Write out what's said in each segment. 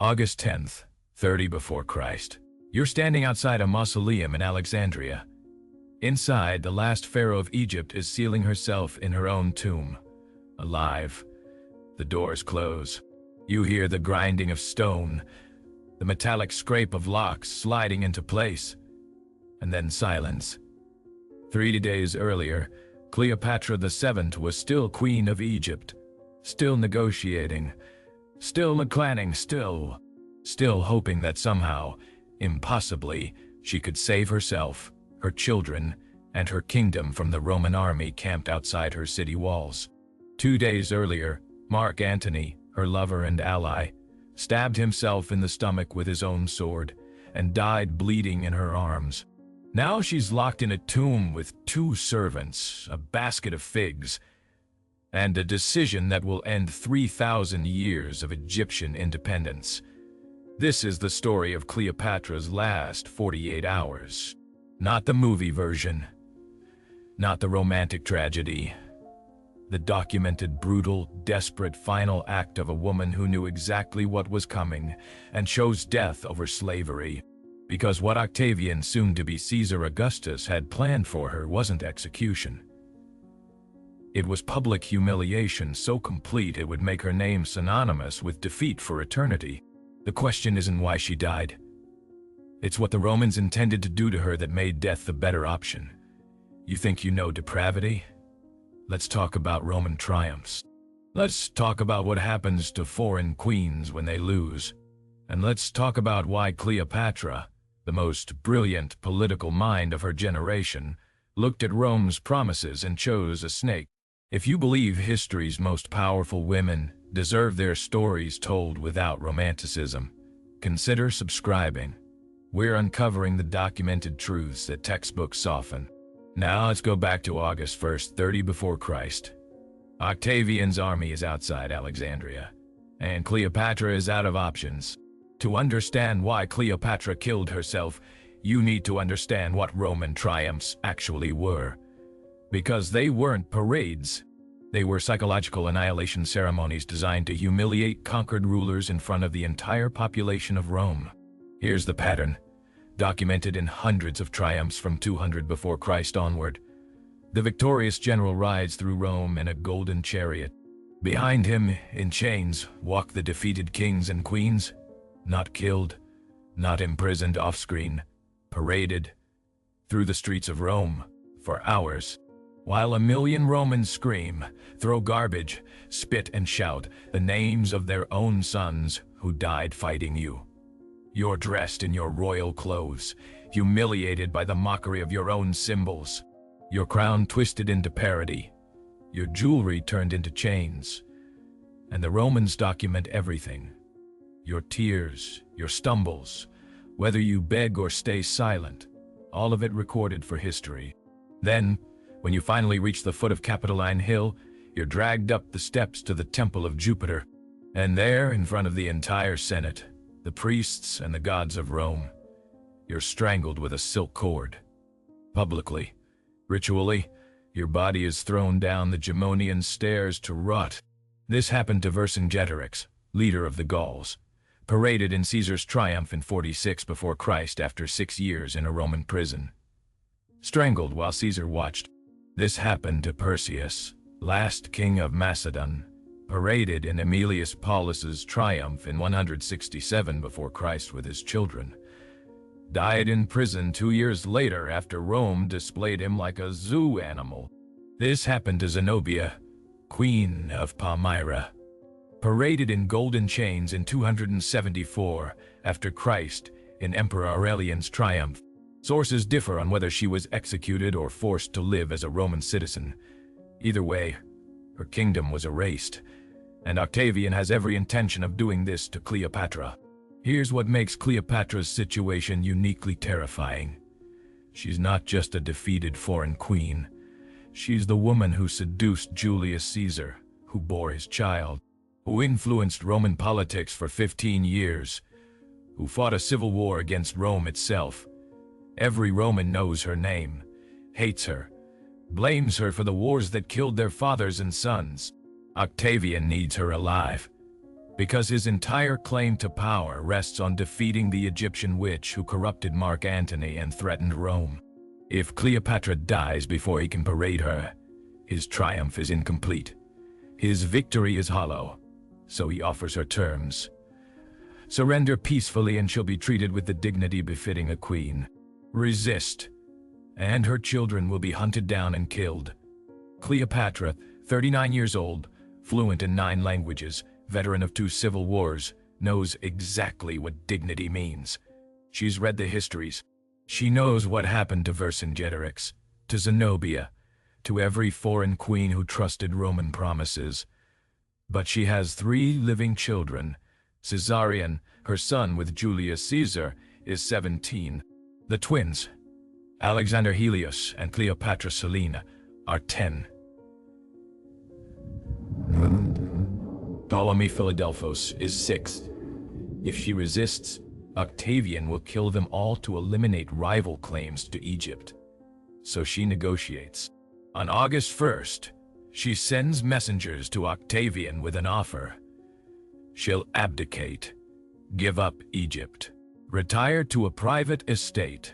August 10th, 30 before Christ. You're standing outside a mausoleum in Alexandria. Inside, the last pharaoh of Egypt is sealing herself in her own tomb, alive. The doors close. You hear the grinding of stone, the metallic scrape of locks sliding into place, and then silence. 3 days earlier, Cleopatra VII was still queen of Egypt, still negotiating, still planning, still hoping that somehow, impossibly, she could save herself, her children, and her kingdom from the Roman army camped outside her city walls. 2 days earlier, Mark Antony, her lover and ally, stabbed himself in the stomach with his own sword and died bleeding in her arms. Now she's locked in a tomb with 2 servants, a basket of figs, and a decision that will end 3,000 years of Egyptian independence. This is the story of Cleopatra's last 48 hours. Not the movie version, not the romantic tragedy. The documented, brutal, desperate final act of a woman who knew exactly what was coming and chose death over slavery. Because what Octavian, soon-to-be Caesar Augustus, had planned for her wasn't execution. It was public humiliation so complete it would make her name synonymous with defeat for eternity. The question isn't why she died. It's what the Romans intended to do to her that made death the better option. You think you know depravity? Let's talk about Roman triumphs. Let's talk about what happens to foreign queens when they lose. And let's talk about why Cleopatra, the most brilliant political mind of her generation, looked at Rome's promises and chose a snake. If you believe history's most powerful women deserve their stories told without romanticism, consider subscribing. We're uncovering the documented truths that textbooks soften. Now let's go back to August 1st, 30 before Christ. Octavian's army is outside Alexandria, and Cleopatra is out of options. To understand why Cleopatra killed herself, you need to understand what Roman triumphs actually were. Because they weren't parades. They were psychological annihilation ceremonies designed to humiliate conquered rulers in front of the entire population of Rome. Here's the pattern, documented in hundreds of triumphs from 200 before Christ onward. The victorious general rides through Rome in a golden chariot. Behind him, in chains, walk the defeated kings and queens, not killed, not imprisoned off-screen, paraded through the streets of Rome for hours. While a million Romans scream, throw garbage, spit and shout the names of their own sons who died fighting you. You're dressed in your royal clothes, humiliated by the mockery of your own symbols, your crown twisted into parody, your jewelry turned into chains. And the Romans document everything. Your tears, your stumbles, whether you beg or stay silent, all of it recorded for history. Then, when you finally reach the foot of Capitoline Hill, you're dragged up the steps to the Temple of Jupiter. And there, in front of the entire Senate, the priests and the gods of Rome, you're strangled with a silk cord. Publicly, ritually, your body is thrown down the Gemonian stairs to rot. This happened to Vercingetorix, leader of the Gauls, paraded in Caesar's triumph in 46 before Christ after 6 years in a Roman prison. Strangled while Caesar watched. This happened to Perseus, last king of Macedon, paraded in Aemilius Paulus's triumph in 167 before Christ with his children. Died in prison 2 years later after Rome displayed him like a zoo animal. This happened to Zenobia, queen of Palmyra, paraded in golden chains in 274 after Christ in Emperor Aurelian's triumph. Sources differ on whether she was executed or forced to live as a Roman citizen. Either way, her kingdom was erased, and Octavian has every intention of doing this to Cleopatra. Here's what makes Cleopatra's situation uniquely terrifying. She's not just a defeated foreign queen. She's the woman who seduced Julius Caesar, who bore his child, who influenced Roman politics for 15 years, who fought a civil war against Rome itself. Every Roman knows her name, hates her, blames her for the wars that killed their fathers and sons. Octavian needs her alive, because his entire claim to power rests on defeating the Egyptian witch who corrupted Mark Antony and threatened Rome. If Cleopatra dies before he can parade her, his triumph is incomplete. His victory is hollow, so he offers her terms. Surrender peacefully and she'll be treated with the dignity befitting a queen. Resist, and her children will be hunted down and killed. Cleopatra, 39 years old, fluent in 9 languages, veteran of 2 civil wars, knows exactly what dignity means. She's read the histories. She knows what happened to Vercingetorix, to Zenobia, to every foreign queen who trusted Roman promises. But she has 3 living children. Caesarion, her son with Julius Caesar, is 17. The twins, Alexander Helios and Cleopatra Selina, are 10. Ptolemy Philadelphos is 6. If she resists, Octavian will kill them all to eliminate rival claims to Egypt. So she negotiates. On August 1st, she sends messengers to Octavian with an offer. She'll abdicate, give up Egypt, retire to a private estate.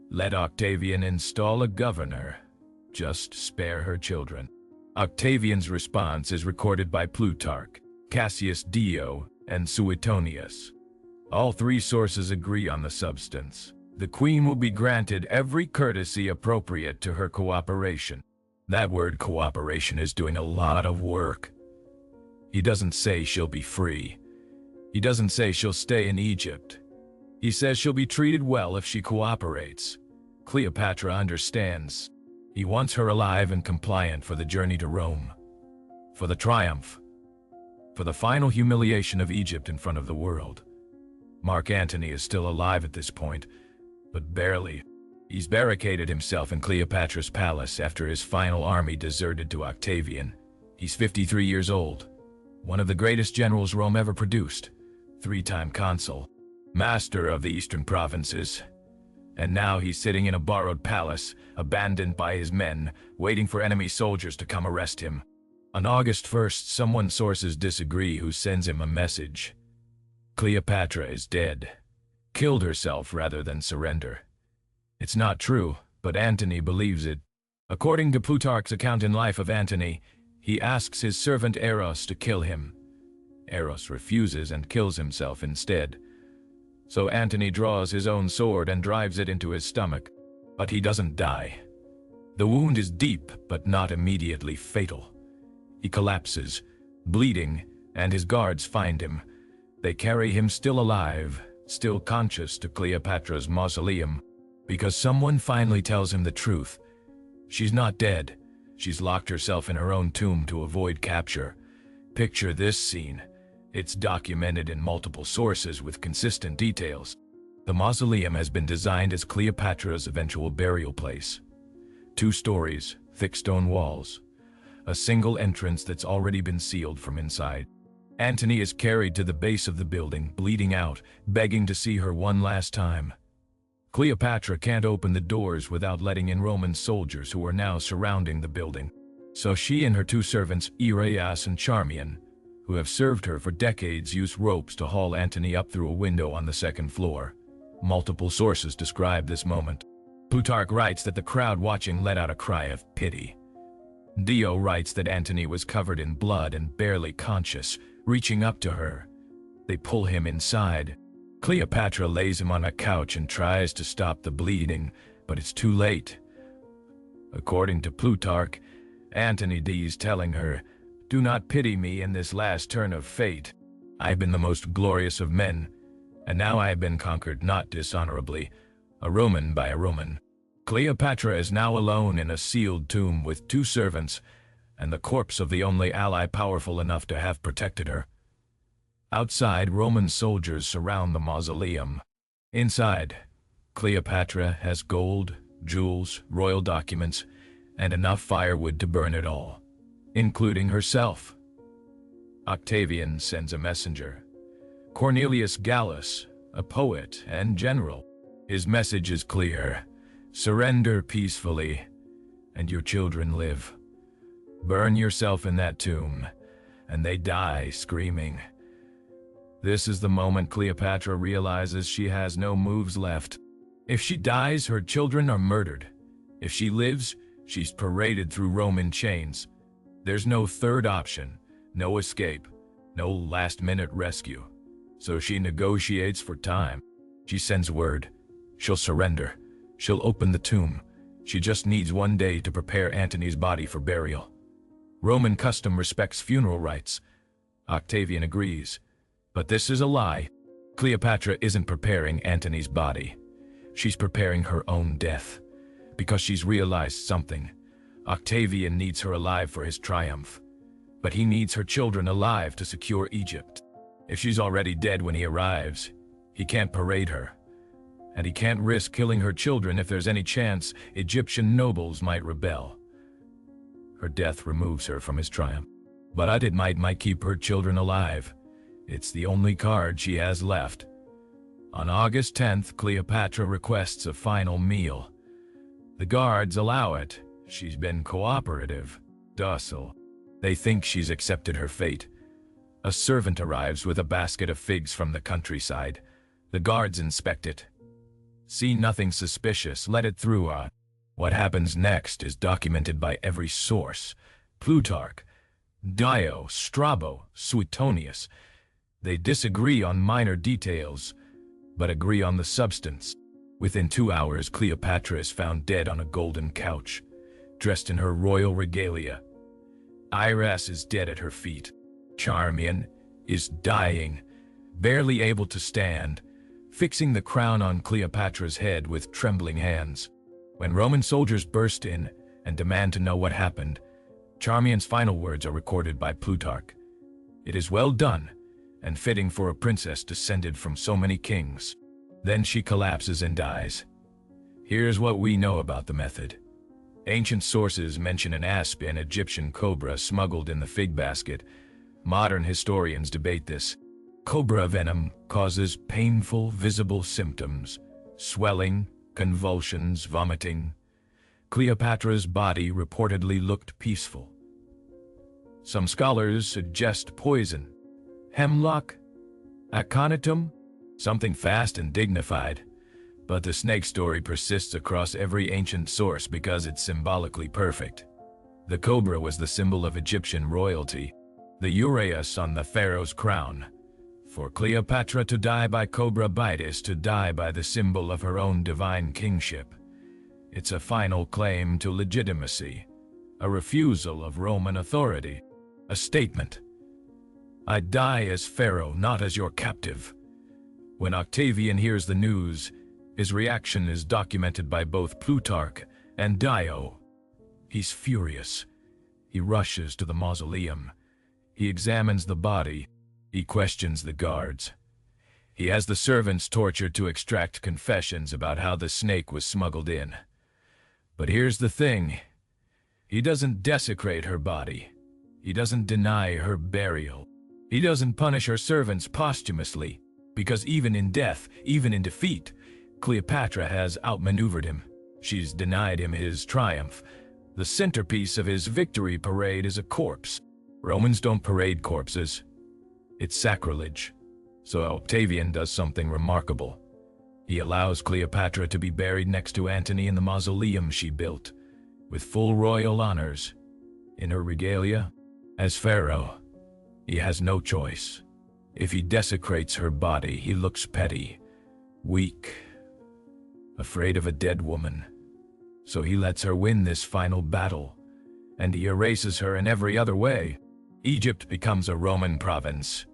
Let Octavian install a governor. Just spare her children. Octavian's response is recorded by Plutarch, Cassius Dio, and Suetonius. All 3 sources agree on the substance. The queen will be granted every courtesy appropriate to her cooperation. That word cooperation is doing a lot of work. He doesn't say she'll be free. He doesn't say she'll stay in Egypt. He says she'll be treated well if she cooperates. Cleopatra understands. He wants her alive and compliant for the journey to Rome, for the triumph, for the final humiliation of Egypt in front of the world. Mark Antony is still alive at this point, but barely. He's barricaded himself in Cleopatra's palace after his final army deserted to Octavian. He's 53 years old, one of the greatest generals Rome ever produced, 3-time consul, master of the eastern provinces. And now he's sitting in a borrowed palace, abandoned by his men, waiting for enemy soldiers to come arrest him. On August 1st, someone sources disagree who sends him a message. Cleopatra is dead. Killed herself rather than surrender. It's not true, but Antony believes it. According to Plutarch's account in Life of Antony, he asks his servant Eros to kill him. Eros refuses and kills himself instead. So Antony draws his own sword and drives it into his stomach. But he doesn't die. The wound is deep, but not immediately fatal. He collapses, bleeding, and his guards find him. They carry him still alive, still conscious, to Cleopatra's mausoleum, because someone finally tells him the truth. She's not dead. She's locked herself in her own tomb to avoid capture. Picture this scene. It's documented in multiple sources with consistent details. The mausoleum has been designed as Cleopatra's eventual burial place. 2 stories, thick stone walls. A single entrance that's already been sealed from inside. Antony is carried to the base of the building, bleeding out, begging to see her one last time. Cleopatra can't open the doors without letting in Roman soldiers who are now surrounding the building. So she and her 2 servants, Ireas and Charmian, who have served her for decades, use ropes to haul Antony up through a window on the 2nd floor. Multiple sources describe this moment. Plutarch writes that the crowd watching let out a cry of pity. Dio writes that Antony was covered in blood and barely conscious, reaching up to her. They pull him inside. Cleopatra lays him on a couch and tries to stop the bleeding, but it's too late. According to Plutarch, Antony D's telling her, "Do not pity me in this last turn of fate. I've been the most glorious of men, and now I have been conquered not dishonorably, a Roman by a Roman." Cleopatra is now alone in a sealed tomb with 2 servants, and the corpse of the only ally powerful enough to have protected her. Outside, Roman soldiers surround the mausoleum. Inside, Cleopatra has gold, jewels, royal documents, and enough firewood to burn it all, including herself. Octavian sends a messenger. Cornelius Gallus, a poet and general. His message is clear. Surrender peacefully, and your children live. Burn yourself in that tomb, and they die screaming. This is the moment Cleopatra realizes she has no moves left. If she dies, her children are murdered. If she lives, she's paraded through Rome in chains. There's no third option, no escape, no last-minute rescue. So she negotiates for time. She sends word. She'll surrender. She'll open the tomb. She just needs 1 day to prepare Antony's body for burial. Roman custom respects funeral rites. Octavian agrees. But this is a lie. Cleopatra isn't preparing Antony's body. She's preparing her own death. Because she's realized something. Octavian needs her alive for his triumph. But he needs her children alive to secure Egypt. If she's already dead when he arrives, he can't parade her. And he can't risk killing her children if there's any chance Egyptian nobles might rebel. Her death removes her from his triumph. But it might keep her children alive. It's the only card she has left. On August 10th, Cleopatra requests a final meal. The guards allow it. She's been cooperative, docile. They think she's accepted her fate. A servant arrives with a basket of figs from the countryside. The guards inspect it. See nothing suspicious, let it through. What happens next is documented by every source. Plutarch, Dio, Strabo, Suetonius. They disagree on minor details, but agree on the substance. Within 2 hours, Cleopatra is found dead on a golden couch, dressed in her royal regalia. Iris is dead at her feet. Charmian is dying, barely able to stand, fixing the crown on Cleopatra's head with trembling hands. When Roman soldiers burst in and demand to know what happened, Charmian's final words are recorded by Plutarch. It is well done, and fitting for a princess descended from so many kings. Then she collapses and dies. Here's what we know about the method. Ancient sources mention an asp and Egyptian cobra smuggled in the fig basket. Modern historians debate this. Cobra venom causes painful, visible symptoms: swelling, convulsions, vomiting. Cleopatra's body reportedly looked peaceful. Some scholars suggest poison. Hemlock? Aconitum? Something fast and dignified. But the snake story persists across every ancient source because it's symbolically perfect. The cobra was the symbol of Egyptian royalty, the uraeus on the pharaoh's crown. For Cleopatra to die by cobra bite is to die by the symbol of her own divine kingship. It's a final claim to legitimacy, a refusal of Roman authority, a statement. I die as pharaoh, not as your captive. When Octavian hears the news, his reaction is documented by both Plutarch and Dio. He's furious. He rushes to the mausoleum. He examines the body. He questions the guards. He has the servants tortured to extract confessions about how the snake was smuggled in. But here's the thing. He doesn't desecrate her body. He doesn't deny her burial. He doesn't punish her servants posthumously, because even in death, even in defeat, Cleopatra has outmaneuvered him. She's denied him his triumph. The centerpiece of his victory parade is a corpse. Romans don't parade corpses. It's sacrilege. So Octavian does something remarkable. He allows Cleopatra to be buried next to Antony in the mausoleum she built, with full royal honors. In her regalia, as pharaoh, he has no choice. If he desecrates her body, he looks petty, weak, afraid of a dead woman. So he lets her win this final battle, and he erases her in every other way. Egypt becomes a Roman province.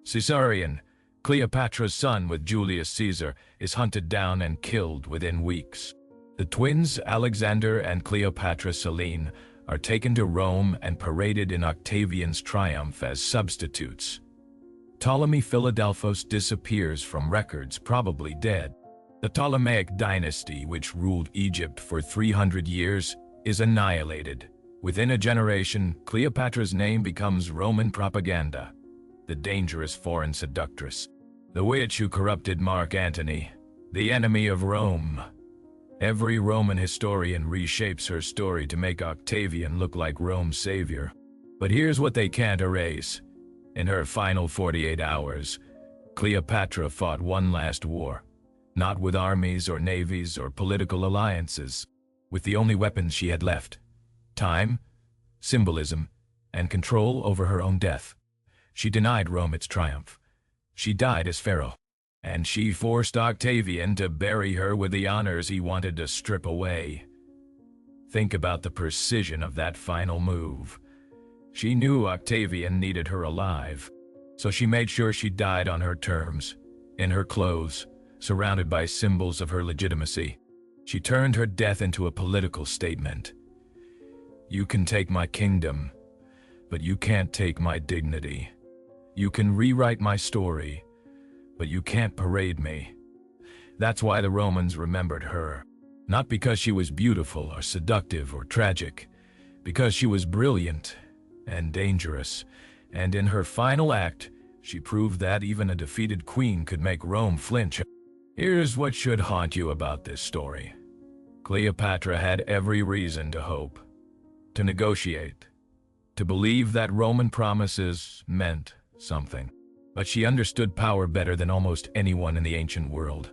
Caesarion, Cleopatra's son with Julius Caesar, is hunted down and killed within weeks. The twins, Alexander and Cleopatra Selene, are taken to Rome and paraded in Octavian's triumph as substitutes. Ptolemy Philadelphos disappears from records, probably dead. The Ptolemaic dynasty, which ruled Egypt for 300 years, is annihilated. Within a generation, Cleopatra's name becomes Roman propaganda, the dangerous foreign seductress, the witch who corrupted Mark Antony, the enemy of Rome. Every Roman historian reshapes her story to make Octavian look like Rome's savior. But here's what they can't erase. In her final 48 hours, Cleopatra fought one last war, not with armies or navies or political alliances, with the only weapons she had left: time, symbolism, and control over her own death. She denied Rome its triumph. She died as pharaoh, and she forced Octavian to bury her with the honors he wanted to strip away. Think about the precision of that final move. She knew Octavian needed her alive, so she made sure she died on her terms, in her clothes, surrounded by symbols of her legitimacy. She turned her death into a political statement. You can take my kingdom, but you can't take my dignity. You can rewrite my story, but you can't parade me. That's why the Romans remembered her. Not because she was beautiful or seductive or tragic, because she was brilliant and dangerous, and in her final act, she proved that even a defeated queen could make Rome flinch. Here's what should haunt you about this story. Cleopatra had every reason to hope, to negotiate, to believe that Roman promises meant something. But she understood power better than almost anyone in the ancient world.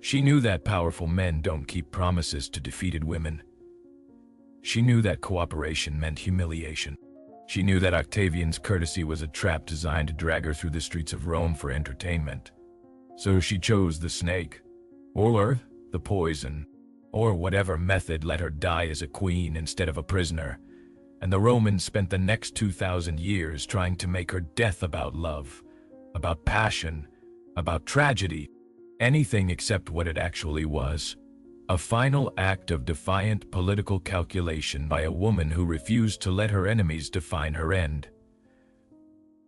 She knew that powerful men don't keep promises to defeated women. She knew that cooperation meant humiliation. She knew that Octavian's courtesy was a trap designed to drag her through the streets of Rome for entertainment. So she chose the snake, or the poison, or whatever method let her die as a queen instead of a prisoner. And the Romans spent the next 2,000 years trying to make her death about love, about passion, about tragedy, anything except what it actually was: a final act of defiant political calculation by a woman who refused to let her enemies define her end.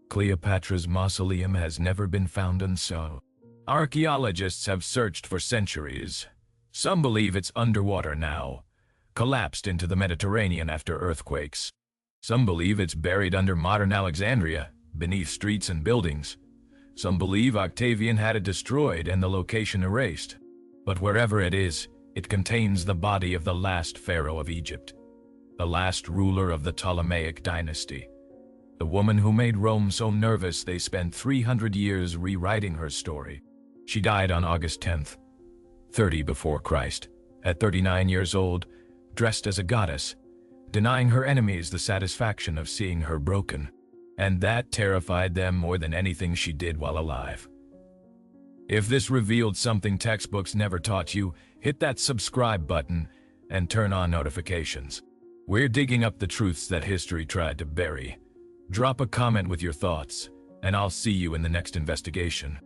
Cleopatra's mausoleum has never been found unsold. Archaeologists have searched for centuries. Some believe it's underwater now, collapsed into the Mediterranean after earthquakes. Some believe it's buried under modern Alexandria, beneath streets and buildings. Some believe Octavian had it destroyed and the location erased. But wherever it is, it contains the body of the last pharaoh of Egypt, the last ruler of the Ptolemaic dynasty, the woman who made Rome so nervous they spent 300 years rewriting her story. She died on August 10th, 30 before Christ, at 39 years old, dressed as a goddess, denying her enemies the satisfaction of seeing her broken. And that terrified them more than anything she did while alive. If this revealed something textbooks never taught you, hit that subscribe button and turn on notifications. We're digging up the truths that history tried to bury. Drop a comment with your thoughts, and I'll see you in the next investigation.